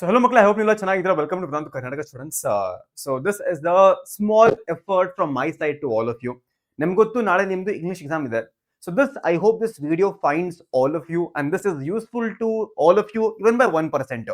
So hello Makla, I hope you are ಚೆನ್ನಾಗಿದ್ದೀರಾ. Welcome to Vedanta Karnataka students. So this is the small effort from my side to all of you. ನಿಮ್ಗೆ ಗೊತ್ತು ನಾಳೆ ನಿಮ್ದು English exam ಇದೆ. So this I hope this video finds all of you and this is useful to all of you even by 1%.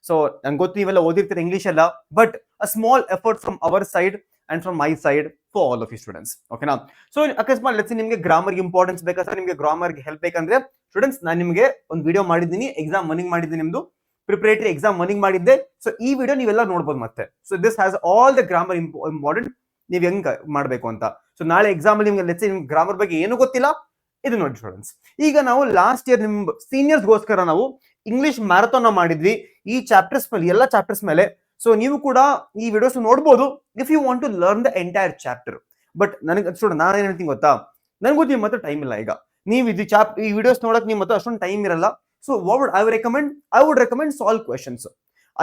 So ನಂಗೆ ಗೊತ್ತು ನೀವೆಲ್ಲ ಓದಿರ್ತೀರ English ಎಲ್ಲ, but a small effort from our side and from my side for all of you students. ಓಕೆನಾ? So ಅಕಸ್ಮಾತ್ let's ನಿಮಗೆ grammar importance ಬೇಕಾದ್ರೆ ನಿಮಗೆ grammar help ಬೇಕಂದ್ರೆ ಸ್ಟೂಡೆಂಟ್ಸ್ ನಾನು ನಿಮಗೆ ಒಂದು ವಿಡಿಯೋ ಮಾಡಿದ್ದೀನಿ, ಎಕ್ಸಾಮ್ ಮನಿಂಗ್ ಮಾಡಿದ್ದೀನಿ, ನಿಮ್ದು ಪ್ರಿಪರೇಟರಿ ಎಕ್ಸಾಮ್ ಮನಿಂಗ್ ಮಾಡಿದ್ದೆ. ಸೊ ಈ ವಿಡಿಯೋ ನೀವೆಲ್ಲ ನೋಡ್ಬೋದು ಮತ್ತೆ. So this has all the grammar important, ನೀವು ಹೆಂಗ್ ಮಾಡಬೇಕು ಅಂತ. ಸೊ ನಾಳೆ ಎಕ್ಸಾಮ್ ಅಲ್ಲಿ ನಿಮ್ಗೆ ಲೆಟ್ಸ್ ನಿಮ್ಗೆ ಗ್ರಾಮರ್ ಬಗ್ಗೆ ಏನು ಗೊತ್ತಿಲ್ಲ, ಇದು ನೋಡಿ ಸ್ಟೂಡೆಂಟ್ಸ್. ಈಗ ನಾವು ಲಾಸ್ಟ್ ಇಯರ್ ನಿಮ್ ಸೀನಿಯರ್ಸ್ಗೋಸ್ಕರ ನಾವು ಇಂಗ್ಲಿಷ್ ಮ್ಯಾರಥಾನ್ ಮಾಡಿದ್ವಿ ಈ ಚಾಪ್ಟರ್ಸ್ ಮೇಲೆ, ಎಲ್ಲ ಚಾಪ್ಟರ್ಸ್ ಮೇಲೆ. ಸೊ ನೀವು ಕೂಡ ಈ ವಿಡಿಯೋಸ್ ನೋಡ್ಬೋದು if you want to learn the entire chapter. But ನನಗೆ ಸ್ಟೂಡೆಂಟ್ ನಾನು ಏನ್ ಹೇಳ್ತೀನಿ ಗೊತ್ತಾ, ನನಗೂ ನಿಮ್ಮ ಹತ್ರ ಟೈಮ್ ಇಲ್ಲ. ಈಗ ನೀವು ಇದು ಈ ವಿಡಿಯೋಸ್ ನೋಡಕ್ ನಿಮ್ಮ ಹತ್ರ ಅಷ್ಟೊಂದು ಟೈಮ್ ಇರಲ್ಲ. So what would I would recommend solve questions.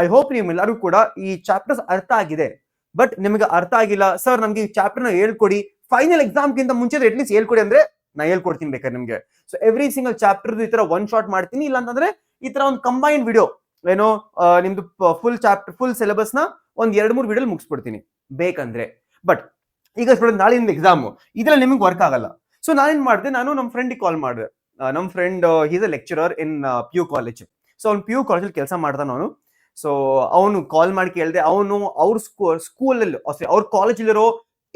I hope ನಿಮ್ಮೆಲ್ಲರೂ ಕೂಡ ಈ ಚಾಪ್ಟರ್ಸ್ ಅರ್ಥ ಆಗಿದೆ. ಬಟ್ ನಿಮಗೆ ಅರ್ಥ ಆಗಿಲ್ಲ ಸರ್, ನಮ್ಗೆ ಈ ಚಾಪ್ಟರ್ ನ ಹೇಳ್ಕೊಡಿ, ಫೈನಲ್ ಎಕ್ಸಾಮ್ ಗಿಂತ ಮುಂಚೆ ಅಟ್ಲೀಸ್ಟ್ ಹೇಳ್ಕೊಡಿ ಅಂದ್ರೆ ನಾ ಹೇಳ್ಕೊಡ್ತೀನಿ ಬೇಕಾದ್ರೆ ನಿಮ್ಗೆ. ಸೊ ಎವ್ರಿ ಸಿಂಗಲ್ ಚಾಪ್ಟರ್ ಈ ತರ ಒನ್ ಶಾಟ್ ಮಾಡ್ತೀನಿ, ಇಲ್ಲ ಅಂತಂದ್ರೆ ಈ ತರ ಒಂದು ಕಂಬೈನ್ಡ್ ವಿಡಿಯೋ ಏನೋ ನಿಮ್ದು ಫುಲ್ ಚಾಪ್ಟರ್ ಫುಲ್ ಸಿಲೆಬಸ್ ನ ಒಂದ್ 2-3 ವಿಡಿಯೋ ಮುಗಿಸ್ಬಿಡ್ತೀನಿ ಬೇಕಂದ್ರೆ. ಬಟ್ ಈಗ ಸ್ಟೂಡೆಂಟ್ ನಾಳೆ ನಿಮ್ದು ಎಕ್ಸಾಮ್ ಇದ್ರಲ್ಲಿ ನಿಮ್ಗೆ ವರ್ಕ್ ಆಗಲ್ಲ. ಸೊ ನಾನೇನ್ ಮಾಡಿದೆ, ನಾನು ನಮ್ಮ ಫ್ರೆಂಡಿಗೆ ಕಾಲ್ ಮಾಡಿದೆ. ನಮ್ಮ friend is a lecturer in PU college. So ಅವ್ನು PU ಕಾಲೇಜಲ್ಲಿ ಕೆಲಸ ಮಾಡ್ತಾನ ಅವನು. ಸೊ ಅವನು ಕಾಲ್ ಮಾಡಿ ಕೇಳಿದೆ, ಅವನು ಅವ್ರ ಸ್ಕೂಲಲ್ಲಿ ಅವ್ರ ಕಾಲೇಜಲ್ಲಿರೋ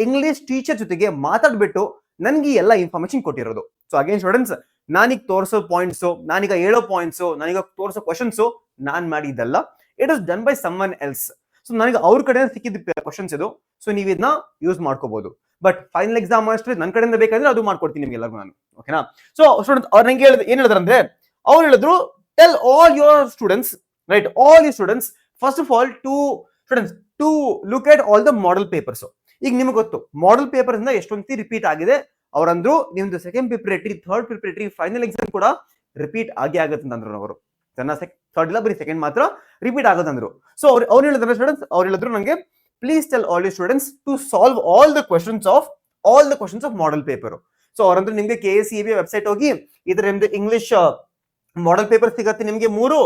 ಇಂಗ್ಲಿಷ್ ಟೀಚರ್ ಜೊತೆಗೆ ಮಾತಾಡ್ಬಿಟ್ಟು ನನ್ಗೆ ಎಲ್ಲ ಇನ್ಫಾರ್ಮೇಶನ್ ಕೊಟ್ಟಿರೋದು. ಸೊ ಅಗೇನ್ ಸ್ಟೂಡೆಂಟ್ಸ್, ನಾನೀಗ ತೋರಿಸೋ ಪಾಯಿಂಟ್ಸು, ನಾನೀಗ ಹೇಳೋ ಪಾಯಿಂಟ್ಸು, ನಾನೀಗ ತೋರಿಸೋ ಕ್ವಶನ್ಸು ನಾನ್ ಮಾಡಿದ್ದಲ್ಲ, it is done by someone else. So ನನಗೆ ಅವ್ರ ಕಡೆ ಸಿಕ್ಕಿದ ಕ್ವಶನ್ಸ್ ಇದು. ಸೊ ನೀವು ಇದನ್ನ ಯೂಸ್ ಮಾಡ್ಕೋಬಹುದು. ಬಟ್ ಫೈನಲ್ ಎಕ್ಸಾಮ್ ಅಷ್ಟೇ ನನ್ನ ಕಡೆಯಿಂದ ಬೇಕಾದ್ರೆ ಅದು ಮಾಡ್ಕೊಡ್ತೀನಿ ನಿಮ್ಗೆ ಎಲ್ಲರಿಗೂ ನಾನು. ಓಕೆನಾ? ಸೊ ಸ್ಟೂಡೆಂಟ್ಸ್ ಅವ್ರು ನಂಗೆ ಏನ್ ಹೇಳಿದ್ರು ಅಂದ್ರೆ, ಅವ್ರು ಹೇಳಿದ್ರು tell all your students, right, all you students first of all to students to look at all the model papers. ಈಗ ನಿಮ್ಗೆ ಗೊತ್ತು ಮಾಡೆಲ್ ಪೇಪರ್ಸ್ ಇಂದ ಎಷ್ಟೊಂದು ರಿಪೀಟ್ ಆಗಿದೆ. ಅವ್ರಂದ್ರು ನಿಮ್ದು second preparatory, third preparatory, final exam ಕೂಡ ರಿಪೀಟ್ ಆಗುತ್ತೆ ಅಂತಂದ್ರು ಅವರು. ಥರ್ಡ್ ಇಲ್ಲ, ಬರೀ ಸೆಕೆಂಡ್ ಮಾತ್ರ ರಿಪೀಟ್ ಆಗೋದಂದ್ರು. ಸೊ ಅವ್ರು ಹೇಳಿದ್ರು ಸ್ಟೂಡೆಂಟ್ಸ್, ಅವ್ರು ಹೇಳಿದ್ರು ನಂಗೆ please tell all you students to solve all the questions of model paper. So ಅವ್ರಂದ್ರೆ ನಿಮ್ಗೆ KSEB ವೆಬ್ಸೈಟ್ ಹೋಗಿ ಇದ್ರ ನಿಮ್ದು ಇಂಗ್ಲಿಷ್ ಮಾಡೆಲ್ ಪೇಪರ್ ಸಿಗತ್ತೆ ನಿಮ್ಗೆ 3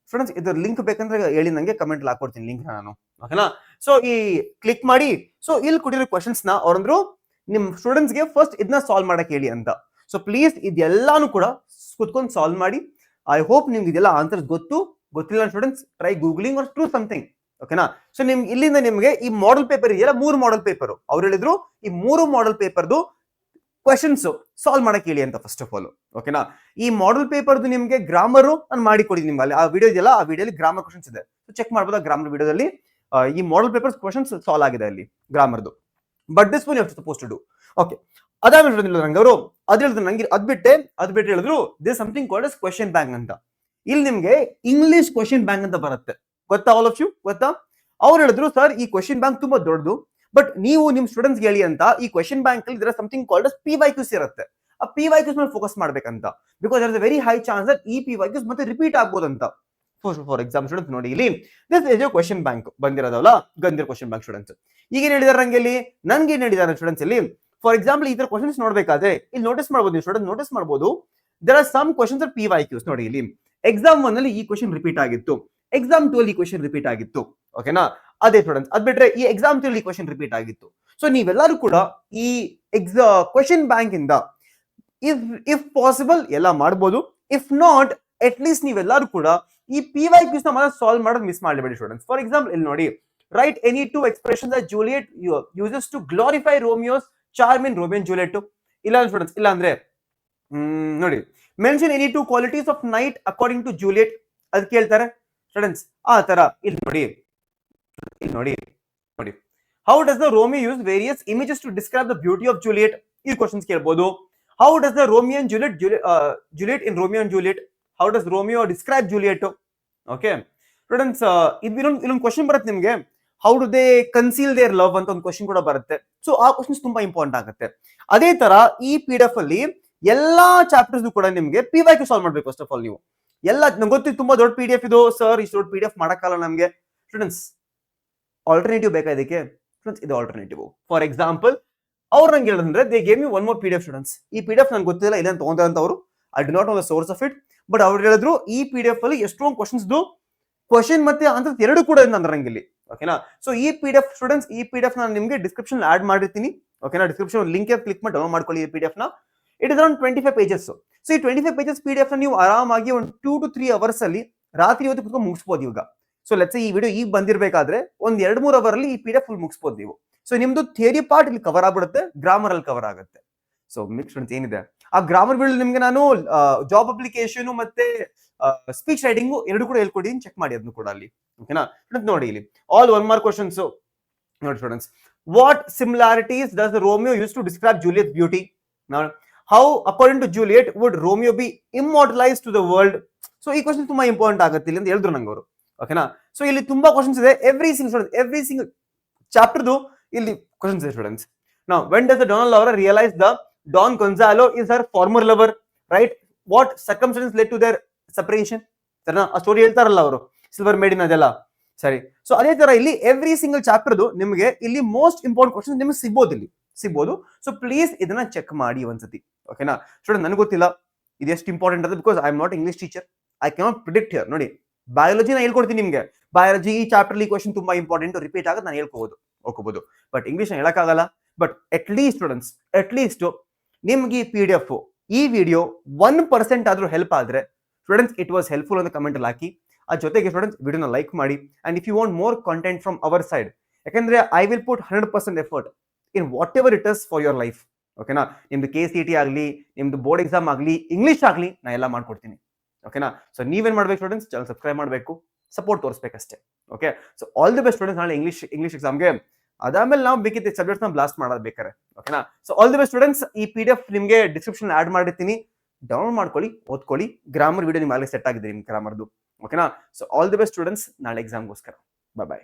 ಸ್ಟೂಡೆಂಟ್ಸ್. ಇದ್ರ ಲಿಂಕ್ ಬೇಕಂದ್ರೆ ಹೇಳಿ, ನಂಗೆ ಕಮೆಂಟ್ ಹಾಕೊಡ್ತೀನಿ ಲಿಂಕ್ ನಾನು. ಓಕೆನಾ? ಸೊ ಈ ಕ್ಲಿಕ್ ಮಾಡಿ, ಸೊ ಇಲ್ಲಿ ಕೊಟ್ಟಿರೋ ಕ್ವಶನ್ಸ್ ನ ಅವ್ರಂದ್ರು ನಿಮ್ ಸ್ಟೂಡೆಂಟ್ಸ್ ಗೆ ಫಸ್ಟ್ ಇದನ್ನ ಸಾಲ್ವ್ ಮಾಡಕ್ ಹೇಳಿ ಅಂತ. ಸೊ ಪ್ಲೀಸ್ ಇದೆಲ್ಲಾನು ಕೂಡ ಕುತ್ಕೊಂಡು ಸಾಲ್ವ್ ಮಾಡಿ. ಐ ಹೋಪ್ ನಿಮ್ಗೆ ಇದೆಲ್ಲ ಆನ್ಸರ್ಸ್ ಗೊತ್ತಿಲ್ಲ students, try googling or true something. ಓಕೆನಾ? ಸೊ ನಿಮ್ಗೆ ಇಲ್ಲಿಂದ ನಿಮ್ಗೆ ಈ ಮಾಡೆಲ್ ಪೇಪರ್ ಇದೆಯಲ್ಲ, 3 ಮಾಡೆಲ್ ಪೇಪರ್, ಅವ್ರು ಹೇಳಿದ್ರು ಈ 3 ಮಾಡೆಲ್ ಪೇಪರ್ದು ಕ್ವಶನ್ಸ್ ಸಾಲ್ವ್ ಮಾಡಕ್ ಹೇಳಿ ಅಂತ ಫಸ್ಟ್ ಆಫ್ ಆಲ್. ಓಕೆನಾ? ಈ ಮಾಡೆಲ್ ಪೇಪರ್ದು ನಿಮ್ಗೆ ಗ್ರಾಮರ್ ನಾನು ಮಾಡಿ ಕೊಡಿ ನಿಮ್ಗೆ. ಅಲ್ಲಿ ಆ ವಿಡಿಯೋ ಇದೆಯಲ್ಲ, ಆ ವಿಡಿಯೋಲಿ ಗ್ರಾಮರ್ ಕ್ವಶನ್ಸ್ ಇದೆ. ಚೆಕ್ ಮಾಡ್ಬೋದು ಗ್ರಾಮರ್ ವಿಡಿಯೋದಲ್ಲಿ ಈ ಮಾಡೆಲ್ ಪೇಪರ್ಸ್ ಕ್ವಶನ್ಸ್ ಸಾಲ್ವ್ ಆಗಿದೆ ಅಲ್ಲಿ ಗ್ರಾಮರ್ದು. But this one you are suppose to do. Okay, ಅದಾದ್ಮೇಲೆ ನಂಗೆ ಅವರು ಅದ್ ಹೇಳಿದ್ರು, ನಂಗೆ ಅದ್ ಬಿಟ್ಟು ಹೇಳಿದ್ರು this something called as question bank ಅಂತ. ಇಲ್ಲಿ ನಿಮ್ಗೆ ಇಂಗ್ಲಿಷ್ ಕ್ವೆಶ್ಚನ್ ಬ್ಯಾಂಕ್ ಅಂತ ಬರುತ್ತೆ, ಗೊತ್ತಾ? ಆಲ್ ಆಫ್ ಯು ಗೊತ್ತಾ? ಅವ್ರು ಹೇಳಿದ್ರು ಸರ್ ಈ ಕ್ವೆಶ್ಚನ್ ಬ್ಯಾಂಕ್ ತುಂಬಾ ದೊಡ್ಡದು, ಬಟ್ ನೀವು ನಿಮ್ ಸ್ಟೂಡೆಂಟ್ಸ್ ಹೇಳಿ ಅಂತ ಈ ಕ್ವೆಶ್ಚನ್ ಬ್ಯಾಂಕ್ ಅಲ್ಲಿ ಇದರ ಸಮಥಿಂಗ್ ಕಾಲ್ಡ್ ಎಸ್ PYQs ಇರುತ್ತೆ. ಆ PYQs ಮೇಲೆ ಫೋಕಸ್ ಮಾಡ್ಬೇಕಂತ. Because there is a very high chance that ಈ PYQs ಮತ್ತೆ ರಿಪೀಟ್ ಆಗ್ಬೋದಂತ. ಫಾರ್ ಎಕ್ಸಾಂಪಲ್ ಸ್ಟೂಡೆಂಟ್ಸ್ ನೋಡಿ, ಇಲ್ಲಿ this is your question bank ಬಂದಿರೋದಲ್ಲ, ಗಂದಿರೋ ಕ್ವೆಶ್ಚನ್ ಬ್ಯಾಂಕ್ ಸ್ಟೂಡೆಂಟ್ಸ್. ಈಗ ಏನ್ ಹೇಳಿದಾರೆ ನಂಗೆ ಇಲ್ಲಿ, ನನ್ಗೆ ಏನ್ ಹೇಳಿದಾರೆ ಸ್ಟೂಡೆಂಟ್ಸ್ ಇಲ್ಲಿ, ಫಾರ್ ಎಕ್ಸಾಂಪಲ್ ಈ ತರ ಕ್ವಶನ್ಸ್ ನೋಡ್ಬೇಕಾದ್ರೆ ಇಲ್ಲಿ ನೋಟಿಸ್ ಮಾಡ್ಬೋದು ನೀವು ಸ್ಟೂಡೆಂಟ್, ನೋಟಿಸ್ ಮಾಡ್ಬೋದು there are some questions are PYQs. ನೋಡಿ ಇಲ್ಲಿ ಎಕ್ಸಾಮ್ 1 ಅಲ್ಲಿ ಈ ಕ್ವಶನ್ ರಿಪೀಟ್ ಆಗಿತ್ತು, ಎಕ್ಸಾಮ್ 2 ಅಲ್ಲಿ ಈ ಕ್ವಶನ್ ರಿಪೀಟ್ ಆಗಿತ್ತು. ಓಕೆನಾ? ಅದೇ ಸ್ಟೂಡೆಂಟ್ಸ್, ಅದ್ ಬಿಟ್ರೆ ಈ ಎಕ್ಸಾಮ್ 3 ಅಲ್ಲಿ ಈ ಕ್ವಶನ್ ರಿಪೀಟ್ ಆಗಿತ್ತು. ಸೊ ನೀವೆಲ್ಲರೂ ಕೂಡ ಈ ಕ್ವಶನ್ ಬ್ಯಾಂಕ್ ಇಂದ ಇಫ್ ಪಾಸಿಬಲ್ ಎಲ್ಲ ಮಾಡ್ಬೋದು. ಇಫ್ ನಾಟ್ ಅಟ್ ಲೀಸ್ಟ್ ನೀವೆಲ್ಲರೂ ಕೂಡ ಈ PYQs ನ ಮಾತ್ರ ಸಾಲ್ವ್ ಮಾಡೋದು ಮಿಸ್ ಮಾಡಬೇಡಿ ಸ್ಟೂಡೆಂಟ್ಸ್. ಫಾರ್ ಎಕ್ಸಾಂಪಲ್ ಇಲ್ಲಿ ನೋಡಿ, write any 2 expressions that Juliet uses to glorify Romeo's charm in Romeo and Juliet. ಇಲ್ಲ ಸ್ಟೂಡೆಂಟ್ಸ್, ಇಲ್ಲ ಅಂದ್ರೆ ನೋಡಿ, mention any 2 qualities of knight according to Juliet, ಅದ್ ಕೇಳ್ತಾರೆ ಸ್ಟೂಡೆಂಟ್ಸ್. ಆ ತರ ಇಲ್ಲಿ ನೋಡಿ, how does the Romeo use various images to describe the beauty of Juliet, ಈ ಕ್ವಶನ್ಸ್ ಕೇಳ್ಬೋದು. How does the Romeo and Juliet in Romeo and Juliet, how does Romeo describe Juliet. Okay students, ಇಲ್ಲೊಂದು question ಬರುತ್ತೆ ನಿಮ್ಗೆ, how do they conceal their love ಅಂತ ಒಂದು question ಕೂಡ ಬರುತ್ತೆ. So ಆ ಕ್ವಶನ್ಸ್ ತುಂಬಾ ಇಂಪಾರ್ಟೆಂಟ್ ಆಗುತ್ತೆ. ಅದೇ ತರ ಈ PDF ಅಲ್ಲಿ ಎಲ್ಲಾ ಚಾಪ್ಟರ್ಸ್ ಕೂಡ ನಿಮ್ಗೆ PYQ ಸಾಲ್ವ್ ಮಾಡ್ಬೇಕು. ಫಸ್ಟ್ ಆಫ್ ಆಲ್ ನೀವು ಎಲ್ಲ, ನಂಗೆ ಗೊತ್ತಿತ್ತು ತುಂಬಾ ದೊಡ್ಡ PDF ಇದು ಸರ್, ಇಷ್ಟು ದೊಡ್ಡ PDF ಮಾಡಕ್ಕಾಗಲ್ಲ ನಮ್ಗೆ. ಸ್ಟೂಡೆಂಟ್ಸ್ ಆಲ್ಟರ್ನೇಟಿವ್ ಬೇಕಾ ಇದಕ್ಕೆ? ಸ್ಟೂಡೆಂಟ್ಸ್ ಇದು ಆಲ್ಟರ್ನೇಟಿವ್. ಫಾರ್ ಎಕ್ಸಾಂಪಲ್ ಅವ್ರು ನಂಗೆ ಹೇಳಿದ್ರೆ they gave me one more PDF students. ಈ PDF ನಂಗೆ ಗೊತ್ತಿಲ್ಲ ಇಲ್ಲ ತಗೊಂಡ್ರೆ ಅಂತ ಅವರು, I do not know the source of it. But ಅವ್ರು ಹೇಳಿದ್ರು ಈ PDF ಅಲ್ಲಿ ಎಷ್ಟೊಂದು ಕ್ವಶನ್ಸ್ ಕ್ವಶನ್ ಮತ್ತೆ ಆನ್ಸರ್ ಎರಡು ಕೂಡ ಇದೆ ನಂದ್ರಂಗೆ ಇಲ್ಲಿ. ಓಕೆನಾ? ಸೊ ಈ PDF ಸ್ಟೂಡೆಂಟ್ಸ್, ಈ PDF ನಾನು ನಿಮಗೆ ಡಿಸ್ಕ್ರಿಪ್ಷನ್ ಆಡ್ ಮಾಡಿರ್ತೀನಿ. ಓಕೆನಾ? ಡಿಸ್ಕ್ರಿಪ್ಷನ್ ಲಿಂಕ್ ಕ್ಲಿಕ್ ಮಾಡಿ ಡೌನ್ಲೋಡ್ ಮಾಡ್ಕೊಳ್ಳಿ ಈ PDF ನ. It is around 25 pages. So ಈ 25 ಪೇಜಸ್ PDF ನ ನೀವು ಆರಾಮಾಗಿ ಒಂದು 2 to 3 ಅವರ್ಸ್ ಅಲ್ಲಿ ರಾತ್ರಿ ಹೊತ್ತು ಕುತ್ಕೊಂಡು ಮುಗಿಸ್ಬೋದು ಇವಾಗ. ಸೊ ಲೆಟ್ಸ್ ಈ ವಿಡಿಯೋ ಈಗ ಬಂದಿರಬೇಕಾದ್ರೆ ಒಂದು 2-3 ಅವರ್ ಅಲ್ಲಿ ಈ PDF ಫುಲ್ ಮುಗಿಸ್ಬೋದು ನೀವು. ಸೊ ನಿಮ್ದು ಥಿಯರಿ ಪಾರ್ಟ್ ಇಲ್ಲಿ ಕವರ್ ಆಗ್ಬಿಡುತ್ತೆ, ಗ್ರಾಮರ್ ಅಲ್ಲಿ ಕವರ್ ಆಗುತ್ತೆ. ಸೊ ಮಿಕ್ಸ್ ಸ್ಟೂಡೆಂಟ್ಸ್ ಏನಿದೆ ಆ ಗ್ರಾಮರ್ ವಿಡಿಯೋ ನಿಮ್ಗೆ ನಾನು ಜಾಬ್ ಅಪ್ಲಿಕೇಶನ್ ಮತ್ತೆ ಸ್ಪೀಚ್ ರೈಟಿಂಗು ಎರಡು ಕೂಡ ಹೇಳ್ಕೊಡಿದ್ದೀನಿ, ಚೆಕ್ ಮಾಡಿ ಅದನ್ನು ಕೂಡ ಅಲ್ಲಿ. ಓಕೆನಾ? ನೋಡಿ ಇಲ್ಲಿ ಆಲ್ 1 ಮಾರ್ಕ್ ಕ್ವಶನ್ಸ್ ನೋಡಿ students. What similarities does Romeo use to describe Juliet beauty? How according to Juliet would Romeo be immortalise to the world? So ಈ ಕ್ವಶನ್ ತುಂಬಾ ಇಂಪಾರ್ಟೆಂಟ್ ಆಗುತ್ತೆ ಇಲ್ಲಿ ಅಂತ ಹೇಳಿದ್ರು ನಂಗೆ ಅವರು. ಓಕೆನಾ? ಸೊ ಇಲ್ಲಿ ತುಂಬಾ ಕ್ವಶನ್ಸ್ ಇದೆ, ಎವ್ರಿ ಸಿಂಗಲ್ ಚಾಪ್ಟರ್ದು ಇಲ್ಲಿ ಕ್ವಶನ್ಸ್ ಇದೆ students. Now, when does the Donna Laura realize the Don Gonzalo is her former lover? Right? What circumstances led to their separation? ಸರಿನಾ? ಆ ಸ್ಟೋರಿ ಹೇಳ್ತಾರಲ್ಲ ಅವರು ಸಿಲ್ವರ್ ಮೇಡಿನ್ ಅದೆಲ್ಲ. ಸರಿ. ಸೊ ಅದೇ ತರ ಇಲ್ಲಿ ಎವ್ರಿ ಸಿಂಗಲ್ ಚಾಪ್ಟರ್ದು ನಿಮಗೆ ಇಲ್ಲಿ ಮೋಸ್ಟ್ ಇಂಪಾರ್ಟೆಂಟ್ ಕ್ವಶನ್ ನಿಮಗೆ ಸಿಗ್ಬೋದು. ಸೊ ಪ್ಲೀಸ್ ಇದನ್ನ ಚೆಕ್ ಮಾಡಿ ಒಂದ್ಸತಿ. ಓಕೆನಾ ಸ್ಟೂಡೆಂಟ್? ನನಗೆ ಗೊತ್ತಿಲ್ಲ ಇದು ಎಷ್ಟು ಇಂಪಾರ್ಟೆಂಟ್ ಅಂತ, because I am not English teacher. I cannot predict here. ನೋಡಿ, ಬಯಾಲಜಿನ ಹೇಳ್ಕೊಡ್ತೀನಿ ನಿಮ್ಗೆ, ಬಯಾಲಜಿ ಈ ಚಾಪ್ಟರ್ ಈ ಕ್ವಶನ್ ತುಂಬಾ ಇಂಪಾರ್ಟೆಂಟ್, ರಿಪೀಟ್ ಆಗುತ್ತೆ, ನಾನು ಹೋಗ್ಕೋಬಹುದು. ಬಟ್ ಇಂಗ್ಲಿಷ್ ಹೇಳಕ್ಕಾಗಲ್ಲ. ಬಟ್ ಅಟ್ ಲೀಸ್ಟ್ ಸ್ಟೂಡೆಂಟ್ಸ್, ನಿಮ್ಗೆ ಈ PDF ಈ ವಿಡಿಯೋ 1% ಆದ್ರೂ ಹೆಲ್ಪ್ ಆದ್ರೆ ಸ್ಟೂಡೆಂಟ್ಸ್ ಇಟ್ ವಾಸ್ ಹೆಲ್ಪ್ಫುಲ್ ಅಂತ ಕಮೆಂಟ್ ಅಲ್ಲಿ ಹಾಕಿ. ಆ ಜೊತೆಗೆ ಸ್ಟೂಡೆಂಟ್ಸ್ ವಿಡಿಯೋನ ಲೈಕ್ ಮಾಡಿ. And if you want more content from our side, ಯಾಕಂದ್ರೆ I will put 100% effort in whatever it is for your life. ಓಕೆನಾ? ನಿಮ್ದು KCET ಆಗಲಿ, ನಿಮ್ದು ಬೋರ್ಡ್ ಎಕ್ಸಾಮ್ ಆಗಲಿ, ಇಂಗ್ಲಿಷ್ ಆಗಲಿ, ನಾ ಎಲ್ಲ ಮಾಡ್ಕೊಡ್ತೀನಿ. ಓಕೆನಾ? ಸೊ ನೀವೇನ್ ಮಾಡ್ಬೇಕು ಸ್ಟೂಡೆಂಟ್ಸ್? ಚಾನಲ್ ಸಬ್ಸ್ಕ್ರೈಬ್ ಮಾಡಬೇಕು, ಸಪೋರ್ಟ್ ತೋರಿಸ್ಬೇಕಷ್ಟೇ. Okay? So all the best students. ನಾಳೆ ಇಂಗ್ಲಿಷ್ ಎಕ್ಸಾಮ್ಗೆ ಅದಾದ್ಮೇಲೆ ನಾವು ಬೇಕಿದ್ದ ಸಬ್ಜೆಕ್ಟ್ಸ್ ನ ಬ್ಲಾಸ್ಟ್ ಮಾಡೋದು ಬೇಕಾರೆ. ಓಕೆನಾ? So all the best students. ಈ PDF ನಿಮಗೆ ಡಿಸ್ಕ್ರಿಪ್ಷನ್ ಆಡ್ ಮಾಡಿರ್ತೀನಿ, ಡೌನ್ಲೋಡ್ ಮಾಡ್ಕೊಳ್ಳಿ, ಓದ್ಕೊಳ್ಳಿ. ಗ್ರಾಮರ್ ವಿಡಿಯೋ ನಿಮ್ಗೆ ಆಗಲೇ ಸೆಟ್ ಆಗಿದೆ ನಿಮ್ ಗ್ರಾಮರ್ದು. ಓಕೆನಾ? So all the best students, ನಾಳೆ ಎಕ್ಸಾಮ್ಗೋಸ್ಕರ. ಬಾಯ್.